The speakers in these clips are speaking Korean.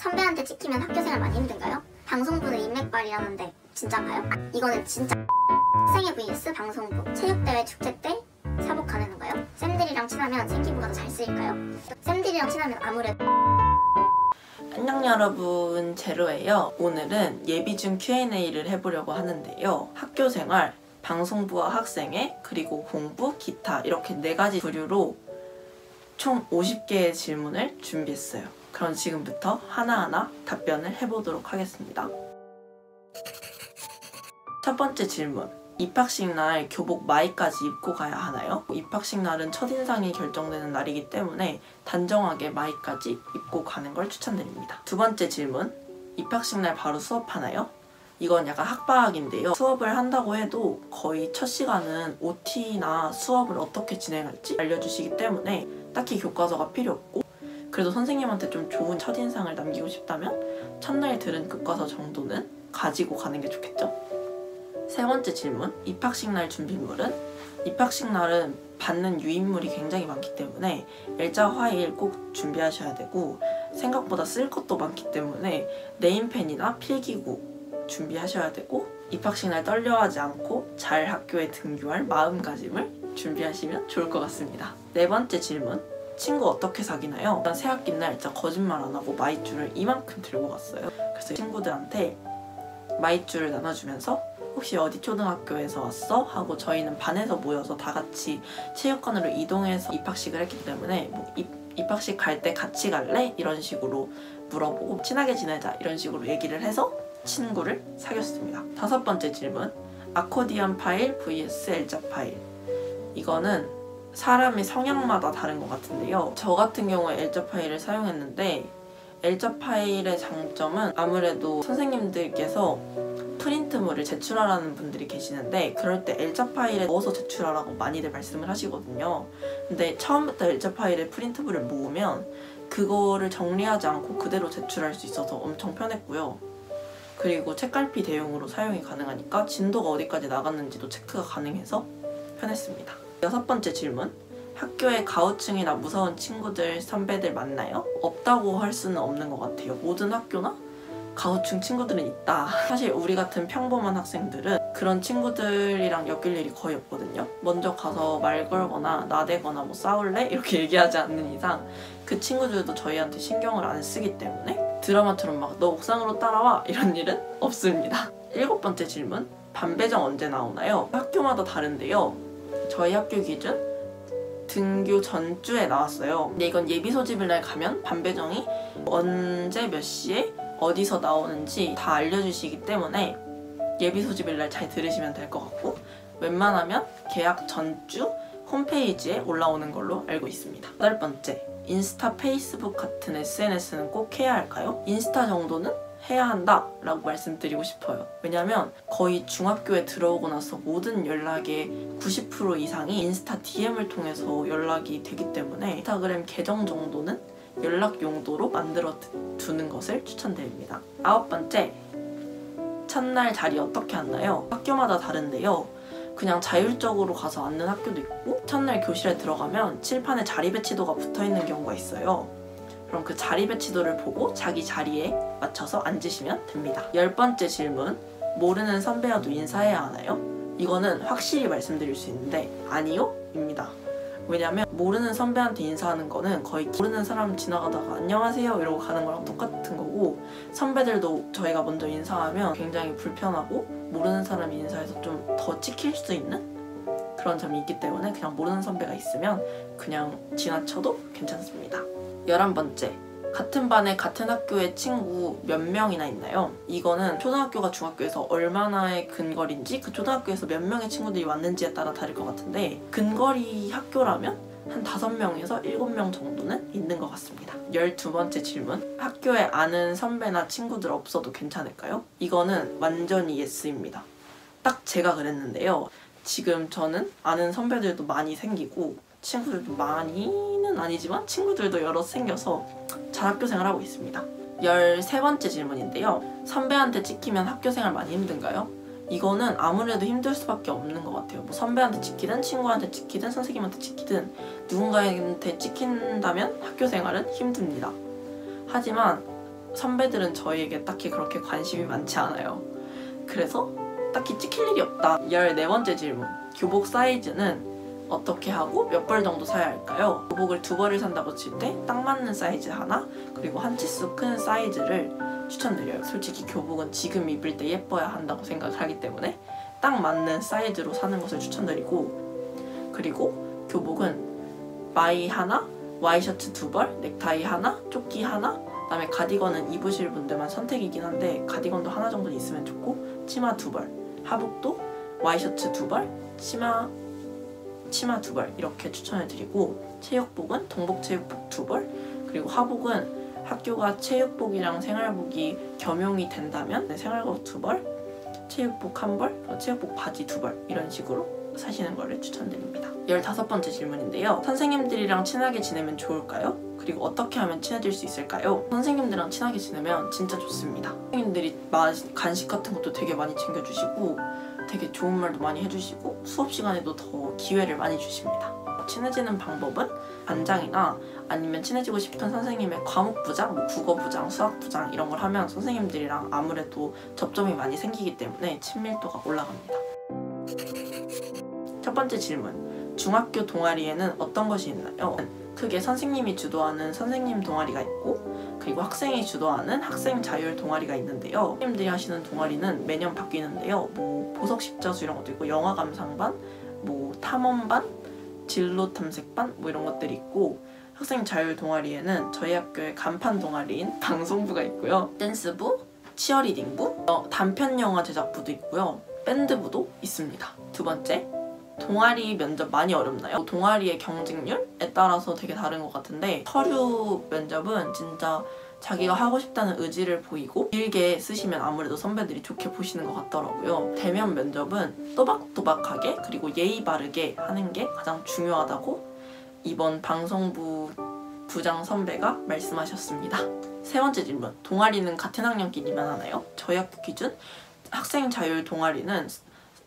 선배한테 찍히면 학교생활 많이 힘든가요? 방송부는 인맥발이라는데 진짜인가요? 이거는 진짜 학생회 vs 방송부 체육대회 축제 때 사복 가는 건가요? 쌤들이랑 친하면 생기부가 더 잘 쓰일까요? 쌤들이랑 친하면 아무래도 안녕 여러분, 제로예요. 오늘은 예비준 Q&A를 해보려고 하는데요. 학교생활, 방송부와 학생회, 그리고 공부, 기타 이렇게 4가지 부류로 총 50개의 질문을 준비했어요. 그럼 지금부터 하나하나 답변을 해보도록 하겠습니다. 첫 번째 질문. 입학식 날 교복 마이까지 입고 가야 하나요? 입학식 날은 첫인상이 결정되는 날이기 때문에 단정하게 마이까지 입고 가는 걸 추천드립니다. 두 번째 질문. 입학식 날 바로 수업하나요? 이건 약간 학바학인데요. 수업을 한다고 해도 거의 첫 시간은 OT나 수업을 어떻게 진행할지 알려주시기 때문에 딱히 교과서가 필요 없고, 그래도 선생님한테 좀 좋은 첫인상을 남기고 싶다면 첫날 들은 교과서 정도는 가지고 가는 게 좋겠죠? 세 번째 질문. 입학식 날 준비물은? 입학식 날은 받는 유인물이 굉장히 많기 때문에 일자 화일 꼭 준비하셔야 되고, 생각보다 쓸 것도 많기 때문에 네임펜이나 필기구 준비하셔야 되고, 입학식 날 떨려하지 않고 잘 학교에 등교할 마음가짐을 준비하시면 좋을 것 같습니다. 네 번째 질문. 친구 어떻게 사귀나요? 일단 새학기 날 진짜 거짓말 안 하고 마이쮸를 이만큼 들고 갔어요. 그래서 친구들한테 마이쮸를 나눠주면서 혹시 어디 초등학교에서 왔어? 하고 저희는 반에서 모여서 다 같이 체육관으로 이동해서 입학식을 했기 때문에 입학식 갈 때 같이 갈래? 이런 식으로 물어보고 친하게 지내자 이런 식으로 얘기를 해서 친구를 사귀었습니다. 다섯 번째 질문. 아코디언 파일 vs L자 파일. 이거는 사람의 성향마다 다른 것 같은데요. 저 같은 경우에 L자 파일을 사용했는데, L자 파일의 장점은 아무래도 선생님들께서 프린트물을 제출하라는 분들이 계시는데, 그럴 때 L자 파일에 넣어서 제출하라고 많이들 말씀을 하시거든요. 근데 처음부터 L자 파일에 프린트물을 모으면 그거를 정리하지 않고 그대로 제출할 수 있어서 엄청 편했고요. 그리고 책갈피 대용으로 사용이 가능하니까 진도가 어디까지 나갔는지도 체크가 가능해서 편했습니다. 여섯 번째 질문. 학교에 가호충이나 무서운 친구들, 선배들 많나요? 없다고 할 수는 없는 것 같아요. 모든 학교나 가호충 친구들은 있다. 사실 우리 같은 평범한 학생들은 그런 친구들이랑 엮일 일이 거의 없거든요. 먼저 가서 말 걸거나 나대거나 뭐 싸울래? 이렇게 얘기하지 않는 이상 그 친구들도 저희한테 신경을 안 쓰기 때문에 드라마처럼 막 너 옥상으로 따라와 이런 일은 없습니다. 일곱 번째 질문. 반배정 언제 나오나요? 학교마다 다른데요. 저희 학교 기준 등교 전주에 나왔어요. 근데 이건 예비 소집일 날 가면 반배정이 언제 몇 시에 어디서 나오는지 다 알려주시기 때문에 예비 소집일 날 잘 들으시면 될 것 같고, 웬만하면 개학 전주 홈페이지에 올라오는 걸로 알고 있습니다. 여덟 번째. 인스타, 페이스북 같은 SNS는 꼭 해야 할까요? 인스타 정도는 해야 한다 라고 말씀드리고 싶어요. 왜냐면 거의 중학교에 들어오고 나서 모든 연락의 90% 이상이 인스타 DM을 통해서 연락이 되기 때문에 인스타그램 계정 정도는 연락 용도로 만들어 두는 것을 추천드립니다. 아홉 번째. 첫날 자리 어떻게 앉나요? 학교마다 다른데요. 그냥 자율적으로 가서 앉는 학교도 있고, 첫날 교실에 들어가면 칠판에 자리 배치도가 붙어있는 경우가 있어요. 그럼 그 자리 배치도를 보고 자기 자리에 맞춰서 앉으시면 됩니다. 열 번째 질문. 모르는 선배와도 인사해야 하나요? 이거는 확실히 말씀드릴 수 있는데 아니요? 입니다. 왜냐면 모르는 선배한테 인사하는 거는 거의 모르는 사람 지나가다가 안녕하세요 이러고 가는 거랑 똑같은 거고, 선배들도 저희가 먼저 인사하면 굉장히 불편하고 모르는 사람이 인사해서 좀 더 찍힐 수 있는 그런 점이 있기 때문에 그냥 모르는 선배가 있으면 그냥 지나쳐도 괜찮습니다. 11번째. 같은 반에 같은 학교에 친구 몇 명이나 있나요? 이거는 초등학교가 중학교에서 얼마나의 근거리인지 그 초등학교에서 몇 명의 친구들이 왔는지에 따라 다를 것 같은데, 근거리 학교라면 한 5명에서 7명 정도는 있는 것 같습니다. 12번째 질문. 학교에 아는 선배나 친구들 없어도 괜찮을까요? 이거는 완전히 예스입니다. 딱 제가 그랬는데요. 지금 저는 아는 선배들도 많이 생기고 친구들도 많이는 아니지만 친구들도 여러 생겨서 잘 학교생활 하고 있습니다. 13번째 질문인데요. 선배한테 찍히면 학교생활 많이 힘든가요? 이거는 아무래도 힘들 수밖에 없는 것 같아요. 뭐 선배한테 찍히든 친구한테 찍히든 선생님한테 찍히든 누군가한테 찍힌다면 학교생활은 힘듭니다. 하지만 선배들은 저희에게 딱히 그렇게 관심이 많지 않아요. 그래서 딱히 찍힐 일이 없다. 14번째 질문. 교복 사이즈는 어떻게 하고 몇 벌 정도 사야 할까요? 교복을 2벌을 산다고 칠 때 딱 맞는 사이즈 하나, 그리고 한 치수 큰 사이즈를 추천드려요. 솔직히 교복은 지금 입을 때 예뻐야 한다고 생각을 하기 때문에 딱 맞는 사이즈로 사는 것을 추천드리고, 그리고 교복은 마이 하나, 와이셔츠 2벌, 넥타이 하나, 조끼 하나, 그다음에 가디건은 입으실 분들만 선택이긴 한데 가디건도 하나 정도는 있으면 좋고, 치마 2벌, 하복도 와이셔츠 2벌, 치마 2벌 이렇게 추천해드리고, 체육복은 동복체육복 2벌, 그리고 하복은 학교가 체육복이랑 생활복이 겸용이 된다면 생활복 2벌, 체육복 1벌, 체육복 바지 2벌 이런 식으로 사시는 거를 추천드립니다. 15번째 질문인데요. 선생님들이랑 친하게 지내면 좋을까요? 그리고 어떻게 하면 친해질 수 있을까요? 선생님들이랑 친하게 지내면 진짜 좋습니다. 선생님들이 간식 같은 것도 되게 많이 챙겨주시고 되게 좋은 말도 많이 해주시고 수업 시간에도 더 기회를 많이 주십니다. 친해지는 방법은 반장이나 아니면 친해지고 싶은 선생님의 과목 부장, 뭐 국어 부장, 수학 부장 이런 걸 하면 선생님들이랑 아무래도 접점이 많이 생기기 때문에 친밀도가 올라갑니다. 첫 번째 질문. 중학교 동아리에는 어떤 것이 있나요? 크게 선생님이 주도하는 선생님 동아리가 있고, 그리고 학생이 주도하는 학생 자율 동아리가 있는데요. 선생님들이 하시는 동아리는 매년 바뀌는데요. 뭐 보석 십자수 이런 것도 있고, 영화 감상반, 뭐 탐험반, 진로 탐색반 뭐 이런 것들이 있고, 학생 자율 동아리에는 저희 학교의 간판 동아리인 방송부가 있고요. 댄스부, 치어리딩부, 단편 영화 제작부도 있고요. 밴드부도 있습니다. 두 번째, 동아리 면접 많이 어렵나요? 동아리의 경쟁률에 따라서 되게 다른 것 같은데, 서류 면접은 진짜 자기가 하고 싶다는 의지를 보이고 길게 쓰시면 아무래도 선배들이 좋게 보시는 것 같더라고요. 대면 면접은 또박또박하게 그리고 예의 바르게 하는 게 가장 중요하다고 이번 방송부 부장 선배가 말씀하셨습니다. 세 번째 질문. 동아리는 같은 학년끼리만 하나요? 저희 학교 기준 학생 자율 동아리는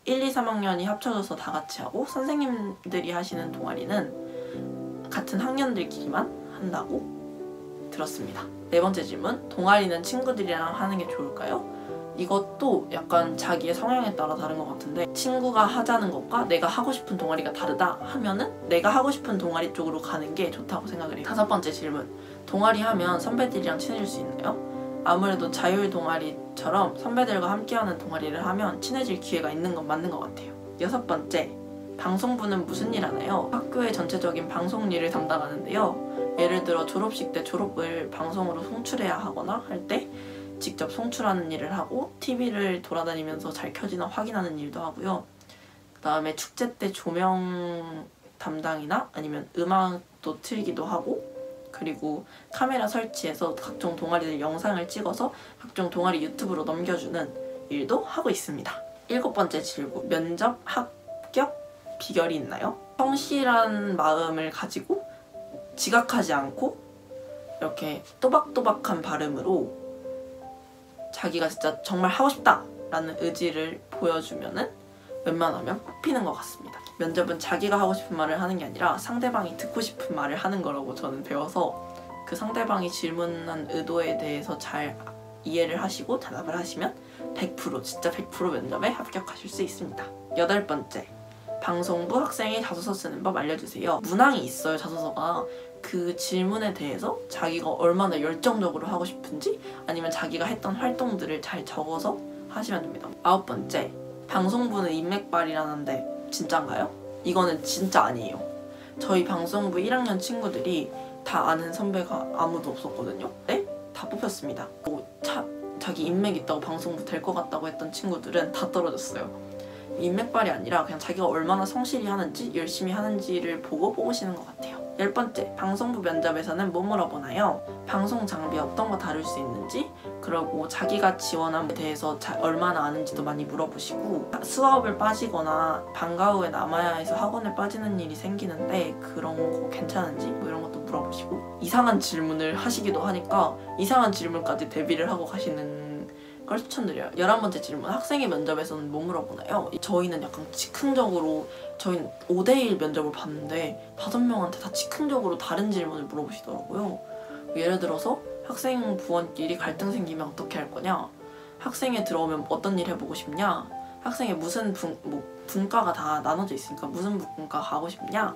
1, 2, 3학년이 합쳐져서 다 같이 하고, 선생님들이 하시는 동아리는 같은 학년들끼리만 한다고 들었습니다. 네 번째 질문. 동아리는 친구들이랑 하는 게 좋을까요? 이것도 약간 자기의 성향에 따라 다른 것 같은데, 친구가 하자는 것과 내가 하고 싶은 동아리가 다르다 하면은 내가 하고 싶은 동아리 쪽으로 가는 게 좋다고 생각을 해요. 다섯 번째 질문. 동아리 하면 선배들이랑 친해질 수 있나요? 아무래도 자율 동아리처럼 선배들과 함께하는 동아리를 하면 친해질 기회가 있는 건 맞는 것 같아요. 여섯 번째. 방송부는 무슨 일 하나요? 학교의 전체적인 방송 일을 담당하는데요. 예를 들어 졸업식 때 졸업을 방송으로 송출해야 하거나 할 때 직접 송출하는 일을 하고, TV를 돌아다니면서 잘 켜지나 확인하는 일도 하고요. 그 다음에 축제 때 조명 담당이나 아니면 음악도 틀기도 하고, 그리고 카메라 설치해서 각종 동아리들 영상을 찍어서 각종 동아리 유튜브로 넘겨주는 일도 하고 있습니다. 7번째 질문. 면접 합격 비결이 있나요? 성실한 마음을 가지고 지각하지 않고 이렇게 또박또박한 발음으로 자기가 진짜 정말 하고 싶다라는 의지를 보여주면은 웬만하면 뽑히는 것 같습니다. 면접은 자기가 하고 싶은 말을 하는 게 아니라 상대방이 듣고 싶은 말을 하는 거라고 저는 배워서, 그 상대방이 질문한 의도에 대해서 잘 이해를 하시고 대답을 하시면 100% 진짜 100% 면접에 합격하실 수 있습니다. 8번째. 방송부 학생이 자소서 쓰는 법 알려주세요. 문항이 있어요, 자소서가. 그 질문에 대해서 자기가 얼마나 열정적으로 하고 싶은지, 아니면 자기가 했던 활동들을 잘 적어서 하시면 됩니다. 9번째. 방송부는 인맥발이라는데 진짠가요? 이거는 진짜 아니에요. 저희 방송부 1학년 친구들이 다 아는 선배가 아무도 없었거든요. 네? 다 뽑혔습니다. 자기 인맥 있다고 방송부 될 것 같다고 했던 친구들은 다 떨어졌어요. 인맥발이 아니라 그냥 자기가 얼마나 성실히 하는지 열심히 하는지를 보고 뽑으시는 것 같아요. 10번째, 방송부 면접에서는 뭐 물어보나요? 방송 장비 어떤 거 다룰 수 있는지, 그리고 자기가 지원한 데 대해서 얼마나 아는지도 많이 물어보시고, 수업을 빠지거나 방과 후에 남아야 해서 학원을 빠지는 일이 생기는데 그런 거 괜찮은지 뭐 이런 것도 물어보시고, 이상한 질문을 하시기도 하니까 이상한 질문까지 대비를 하고 가시는 걸 추천드려요. 11번째 질문. 학생의 면접에서는 뭐 물어보나요? 저희는 약간 즉흥적으로, 저희는 5대1 면접을 봤는데 5명한테 다 즉흥적으로 다른 질문을 물어보시더라고요. 예를 들어서 학생 부원끼리 갈등 생기면 어떻게 할 거냐? 학생회 들어오면 어떤 일 해보고 싶냐? 학생회 무슨 분과가 다 나눠져 있으니까 무슨 분과 가고 싶냐?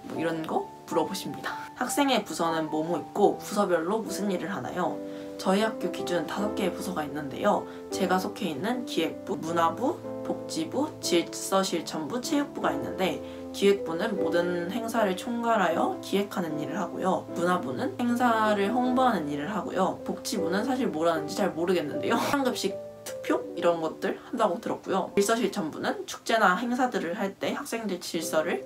뭐 이런 거 물어보십니다. 학생회 부서는 뭐뭐 있고 부서별로 무슨 일을 하나요? 저희 학교 기준 5개의 부서가 있는데요. 제가 속해 있는 기획부, 문화부, 복지부, 질서실천부, 체육부가 있는데 기획부는 모든 행사를 총괄하여 기획하는 일을 하고요. 문화부는 행사를 홍보하는 일을 하고요. 복지부는 사실 뭘 하는지 잘 모르겠는데요. 상급식 투표? 이런 것들 한다고 들었고요. 질서실천부는 축제나 행사들을 할 때 학생들 질서를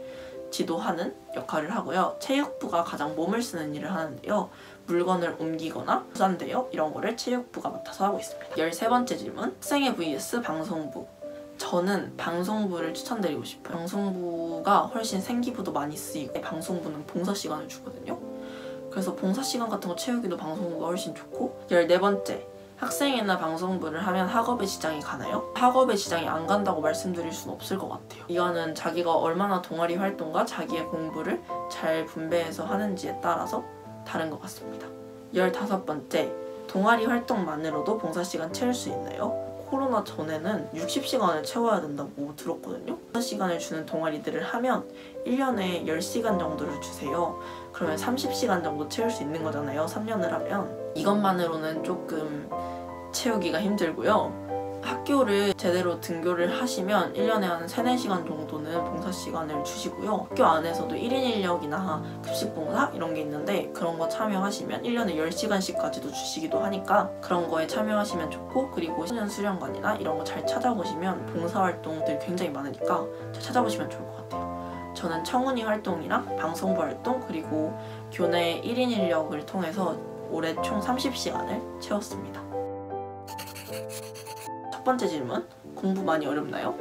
지도하는 역할을 하고요. 체육부가 가장 몸을 쓰는 일을 하는데요. 물건을 옮기거나 부산대역 이런 거를 체육부가 맡아서 하고 있습니다. 13번째 질문. 학생회 vs 방송부. 저는 방송부를 추천드리고 싶어요. 방송부가 훨씬 생기부도 많이 쓰이고 방송부는 봉사 시간을 주거든요. 그래서 봉사 시간 같은 거 채우기도 방송부가 훨씬 좋고 14번째. 학생회나 방송부를 하면 학업의 지장이 가나요? 학업의 지장이 안 간다고 말씀드릴 수는 없을 것 같아요. 이거는 자기가 얼마나 동아리 활동과 자기의 공부를 잘 분배해서 하는지에 따라서 다른 것 같습니다. 15번째. 동아리 활동만으로도 봉사시간 채울 수 있나요? 코로나 전에는 60시간을 채워야 된다고 들었거든요. 봉사시간을 주는 동아리들을 하면 1년에 10시간 정도를 주세요. 그러면 30시간 정도 채울 수 있는 거잖아요. 3년을 하면. 이것만으로는 조금 채우기가 힘들고요. 학교를 제대로 등교를 하시면 1년에 한 3, 4시간 정도는 봉사시간을 주시고요. 학교 안에서도 1인 인력이나 급식봉사 이런 게 있는데 그런 거 참여하시면 1년에 10시간씩까지도 주시기도 하니까 그런 거에 참여하시면 좋고 그리고 청년 수련관이나 이런 거 잘 찾아보시면 봉사활동들 굉장히 많으니까 잘 찾아보시면 좋을 것 같아요. 저는 청운이 활동이랑 방송부 활동 그리고 교내 1인 인력을 통해서 올해 총 30시간을 채웠습니다. 첫 번째 질문, 공부 많이 어렵나요?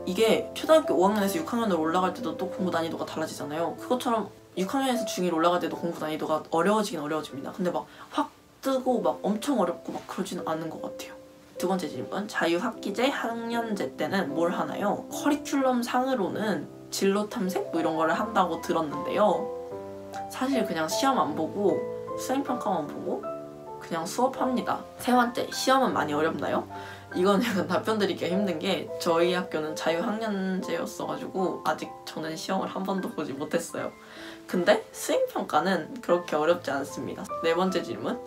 이게 초등학교 5학년에서 6학년으로 올라갈 때도 또 공부 난이도가 달라지잖아요. 그것처럼 6학년에서 중1 올라갈 때도 공부 난이도가 어려워지긴 어려워집니다. 근데 막 확 뜨고 막 엄청 어렵고 막 그러지는 않은 것 같아요. 두 번째 질문, 자유학기제 학년제 때는 뭘 하나요? 커리큘럼 상으로는 진로 탐색 뭐 이런 거를 한다고 들었는데요. 사실 그냥 시험 안 보고 수행평가만 보고 그냥 수업합니다. 세 번째, 시험은 많이 어렵나요? 이건 약간 답변 드리기가 힘든 게 저희 학교는 자유학년제였어가지고 아직 저는 시험을 한 번도 보지 못했어요. 근데 수행평가는 그렇게 어렵지 않습니다. 네 번째 질문,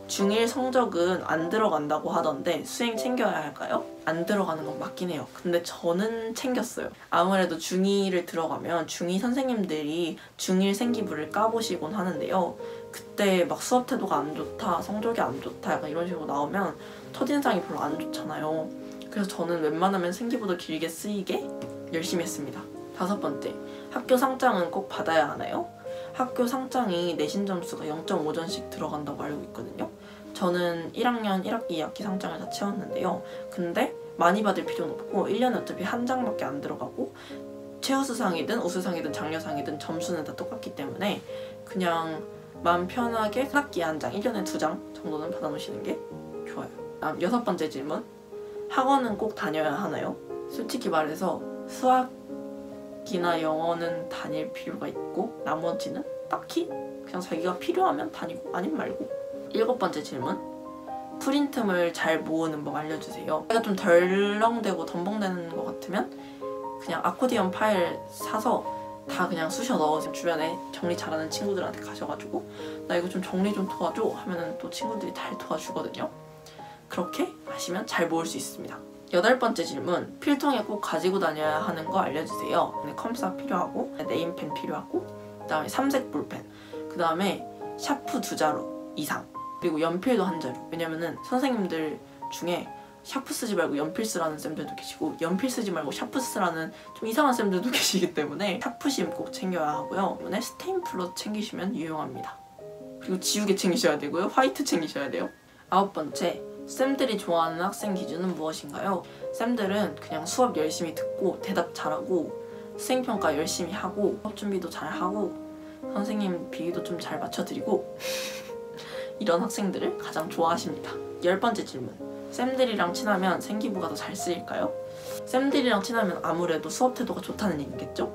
중1 성적은 안 들어간다고 하던데 수행 챙겨야 할까요? 안 들어가는 건 맞긴 해요. 근데 저는 챙겼어요. 아무래도 중2를 들어가면 중2 선생님들이 중1 생기부를 까보시곤 하는데요. 그때 막 수업 태도가 안 좋다, 성적이 안 좋다 약간 이런 식으로 나오면 첫인상이 별로 안 좋잖아요. 그래서 저는 웬만하면 생기부도 길게 쓰이게 열심히 했습니다. 다섯 번째, 학교 상장은 꼭 받아야 하나요? 학교 상장이 내신 점수가 0.5점씩 들어간다고 알고 있거든요. 저는 1학년 1학기 2학기 상장을 다 채웠는데요. 근데 많이 받을 필요는 없고 1년에 어차피 한 장밖에 안 들어가고 최우수상이든 우수상이든 장려상이든 점수는 다 똑같기 때문에 그냥 마음 편하게 한 학기에 한 장, 1년에 2장 정도는 받아놓으시는 게 좋아요. 다음 6번째 질문, 학원은 꼭 다녀야 하나요? 솔직히 말해서 수학이나 영어는 다닐 필요가 있고 나머지는 딱히 그냥 자기가 필요하면 다니고 아니면 말고. 7번째 질문, 프린트물 잘 모으는 법 알려주세요. 제가 좀 덜렁대고 덤벙대는 것 같으면 그냥 아코디언 파일 사서 다 그냥 쑤셔 넣어서 주변에 정리 잘하는 친구들한테 가셔가지고 나 이거 좀 정리 좀 도와줘 하면은 또 친구들이 잘 도와주거든요. 그렇게 하시면 잘 모을 수 있습니다. 8번째 질문, 필통에 꼭 가지고 다녀야 하는 거 알려주세요. 컴사 필요하고 네임펜 필요하고 그 다음에 삼색 볼펜, 그 다음에 샤프 2자루 이상, 그리고 연필도 한 자루. 왜냐면은 선생님들 중에 샤프 쓰지 말고 연필 쓰라는 쌤들도 계시고 연필 쓰지 말고 샤프 쓰라는 좀 이상한 쌤들도 계시기 때문에 샤프심 꼭 챙겨야 하고요. 이번에 스테인플러 챙기시면 유용합니다. 그리고 지우개 챙기셔야 되고요. 화이트 챙기셔야 돼요. 9번째, 쌤들이 좋아하는 학생 기준은 무엇인가요? 쌤들은 그냥 수업 열심히 듣고 대답 잘하고 수행평가 열심히 하고 수업 준비도 잘하고 선생님 비위도 좀 잘 맞춰드리고 이런 학생들을 가장 좋아하십니다. 10번째 질문, 쌤들이랑 친하면 생기부가 더 잘 쓰일까요? 쌤들이랑 친하면 아무래도 수업 태도가 좋다는 얘기겠죠?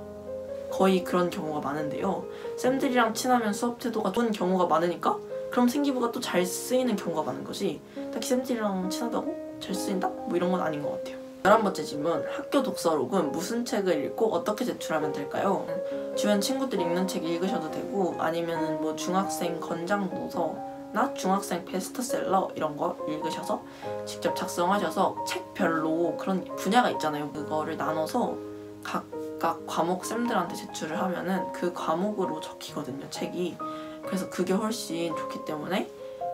거의 그런 경우가 많은데요. 쌤들이랑 친하면 수업 태도가 좋은 경우가 많으니까 그럼 생기부가 또 잘 쓰이는 경우가 많은 거지 딱히 쌤들이랑 친하다고 잘 쓰인다? 뭐 이런 건 아닌 것 같아요. 11번째 질문. 학교 독서록은 무슨 책을 읽고 어떻게 제출하면 될까요? 주변 친구들이 읽는 책 읽으셔도 되고 아니면 뭐 중학생 건장 도서나 중학생 베스트셀러 이런 거 읽으셔서 직접 작성하셔서 책별로 그런 분야가 있잖아요. 그거를 나눠서 각각 과목 쌤들한테 제출을 하면은 그 과목으로 적히거든요, 책이. 그래서 그게 훨씬 좋기 때문에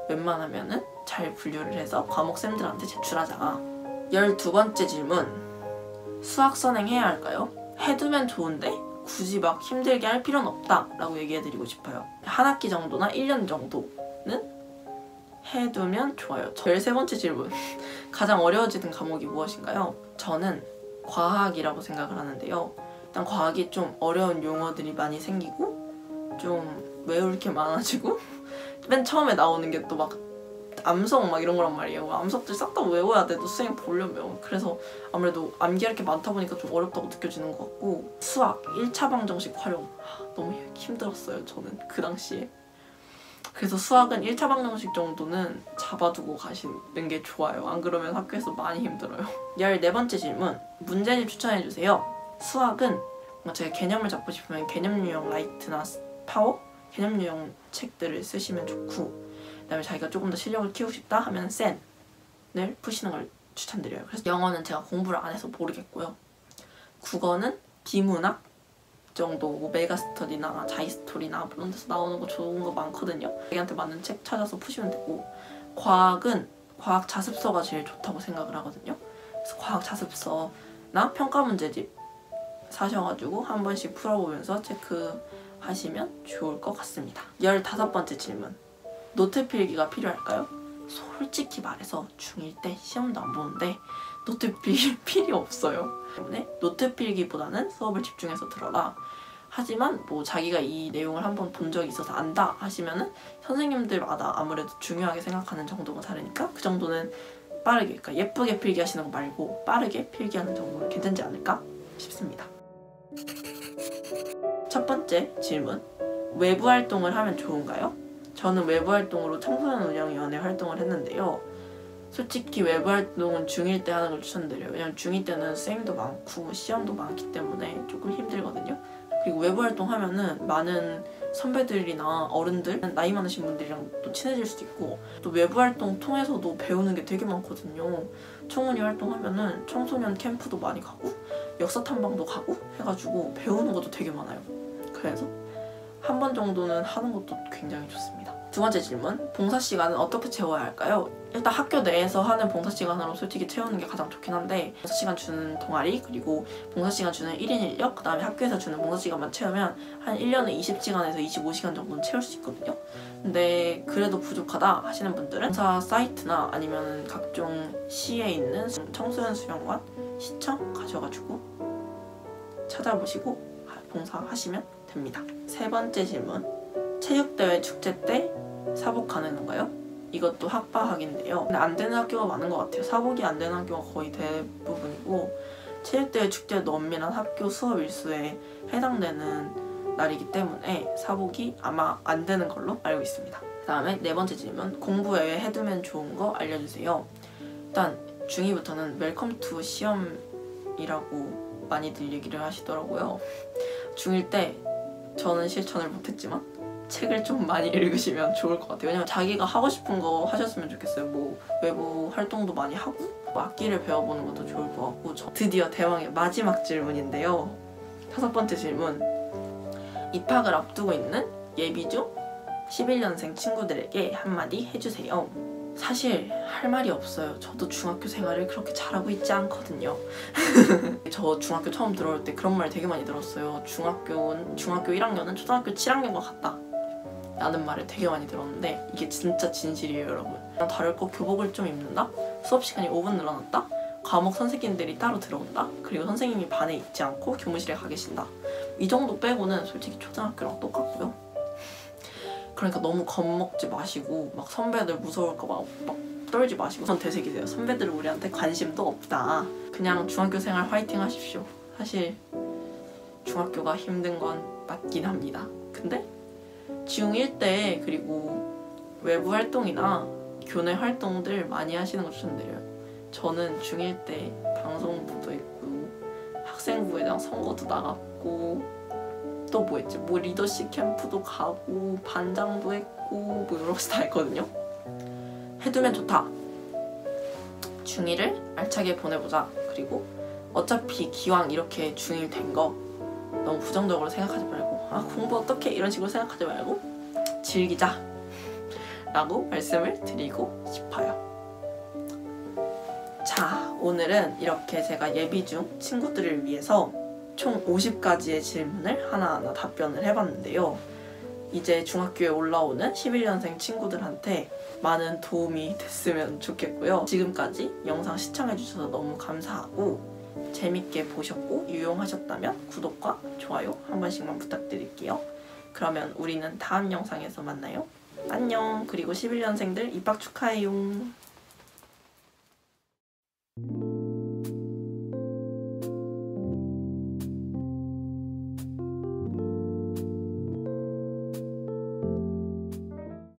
웬만하면은 잘 분류를 해서 과목 쌤들한테 제출하자. 12번째 질문. 수학 선행해야 할까요? 해두면 좋은데 굳이 막 힘들게 할 필요는 없다 라고 얘기해드리고 싶어요. 한 학기 정도나 1년 정도는 해두면 좋아요. 13번째 질문. 가장 어려워지는 과목이 무엇인가요? 저는 과학이라고 생각을 하는데요. 일단 과학이 좀 어려운 용어들이 많이 생기고 좀 외울 게 많아지고 맨 처음에 나오는 게 또 막 암석 막 이런 거란 말이에요. 암석들 싹 다 외워야 돼. 또 수행 보려면. 그래서 아무래도 암기할 게 많다 보니까 좀 어렵다고 느껴지는 것 같고 수학 1차 방정식 활용 너무 힘들었어요. 저는 그 당시에. 그래서 수학은 1차 방정식 정도는 잡아두고 가시는 게 좋아요. 안 그러면 학교에서 많이 힘들어요. 14번째 질문. 문제집 추천해주세요. 수학은 제가 개념을 잡고 싶으면 개념 유형 라이트나 파워? 개념 유형 책들을 쓰시면 좋고 그다음에 자기가 조금 더 실력을 키우고 싶다 하면 센을 푸시는 걸 추천드려요. 그래서 영어는 제가 공부를 안 해서 모르겠고요. 국어는 비문학 정도 뭐 메가스터디나 자이스토리나 그런 데서 나오는 거 좋은 거 많거든요. 자기한테 맞는 책 찾아서 푸시면 되고 과학은 과학 자습서가 제일 좋다고 생각을 하거든요. 그래서 과학 자습서나 평가 문제집 사셔가지고 한 번씩 풀어보면서 체크하시면 좋을 것 같습니다. 15번째 질문. 노트 필기가 필요할까요? 솔직히 말해서 중1 때 시험도 안 보는데 노트 필기 필요 없어요. 때문에 노트 필기보다는 수업을 집중해서 들어라. 하지만 뭐 자기가 이 내용을 한번 본 적이 있어서 안다 하시면은 선생님들마다 아무래도 중요하게 생각하는 정도가 다르니까 그 정도는 빠르게, 그러니까 예쁘게 필기하시는 거 말고 빠르게 필기하는 정도는 괜찮지 않을까 싶습니다. 첫 번째 질문. 외부 활동을 하면 좋은가요? 저는 외부 활동으로 청소년 운영위원회 활동을 했는데요. 솔직히 외부 활동은 중1 때 하는 걸 추천드려요. 왜냐면 중2 때는 쌤도 많고 시험도 많기 때문에 조금 힘들거든요. 그리고 외부 활동하면은 많은 선배들이나 어른들, 나이 많으신 분들이랑 또 친해질 수도 있고 또 외부 활동 통해서도 배우는 게 되게 많거든요. 청운위 활동하면은 청소년 캠프도 많이 가고 역사 탐방도 가고 해가지고 배우는 것도 되게 많아요. 그래서 한 번 정도는 하는 것도 굉장히 좋습니다. 두 번째 질문. 봉사 시간은 어떻게 채워야 할까요? 일단 학교 내에서 하는 봉사 시간으로 솔직히 채우는 게 가장 좋긴 한데 봉사 시간 주는 동아리 그리고 봉사 시간 주는 1인 인력 그다음에 학교에서 주는 봉사 시간만 채우면 한 1년에 20시간에서 25시간 정도는 채울 수 있거든요. 근데 그래도 부족하다 하시는 분들은 봉사 사이트나 아니면 각종 시에 있는 청소년 수련관 시청 가셔가지고 찾아보시고 봉사하시면 됩니다. 세 번째 질문. 체육대회 축제 때 사복 가능한가요? 이것도 학바학인데요. 근데 안 되는 학교가 많은 것 같아요. 사복이 안 되는 학교가 거의 대부분이고 체육대회 축제도 엄밀한 학교 수업 일수에 해당되는 날이기 때문에 사복이 아마 안 되는 걸로 알고 있습니다. 그 다음에 네 번째 질문. 공부 외에 해두면 좋은 거 알려주세요. 일단 중2부터는 웰컴 투 시험이라고 많이들 얘기를 하시더라고요. 중1 때 저는 실천을 못했지만 책을 좀 많이 읽으시면 좋을 것 같아요. 왜냐면 자기가 하고 싶은 거 하셨으면 좋겠어요. 뭐 외부 활동도 많이 하고 뭐 악기를 배워보는 것도 좋을 것 같고 드디어 대망의 마지막 질문인데요. 5번째 질문. 입학을 앞두고 있는 예비중 11년생 친구들에게 한마디 해주세요. 사실 할 말이 없어요. 저도 중학교 생활을 그렇게 잘하고 있지 않거든요. 저 중학교 처음 들어올 때 그런 말 되게 많이 들었어요. 중학교 1학년은 초등학교 7학년과 같다 라는 말을 되게 많이 들었는데 이게 진짜 진실이에요, 여러분. 다를 거 교복을 좀 입는다? 수업 시간이 5분 늘어났다? 과목 선생님들이 따로 들어온다? 그리고 선생님이 반에 있지 않고 교무실에 가 계신다. 이 정도 빼고는 솔직히 초등학교랑 똑같고요. 그러니까 너무 겁먹지 마시고 막 선배들 무서울까 막 떨지 마시고 전 되새기세요. 선배들은 우리한테 관심도 없다. 그냥 중학교 생활 화이팅 하십시오. 사실 중학교가 힘든 건 맞긴 합니다. 근데 중1 때 그리고 외부 활동이나 교내 활동들 많이 하시는 거 추천드려요. 저는 중1 때 방송부도 있고 학생부회장 선거도 나갔고 또 뭐 했지? 뭐 리더십 캠프도 가고 반장도 했고 뭐 여러 가지 다 했거든요. 해두면 좋다. 중1을 알차게 보내보자. 그리고 어차피 기왕 이렇게 중1 된 거 너무 부정적으로 생각하지 말고 아 공부 어떡해 이런 식으로 생각하지 말고 즐기자 라고 말씀을 드리고 싶어요. 자, 오늘은 이렇게 제가 예비 중 친구들을 위해서 총 50가지의 질문을 하나하나 답변을 해봤는데요. 이제 중학교에 올라오는 11년생 친구들한테 많은 도움이 됐으면 좋겠고요. 지금까지 영상 시청해주셔서 너무 감사하고 재밌게 보셨고 유용하셨다면 구독과 좋아요 한 번씩만 부탁드릴게요. 그러면 우리는 다음 영상에서 만나요. 안녕. 그리고 11년생들 입학 축하해요.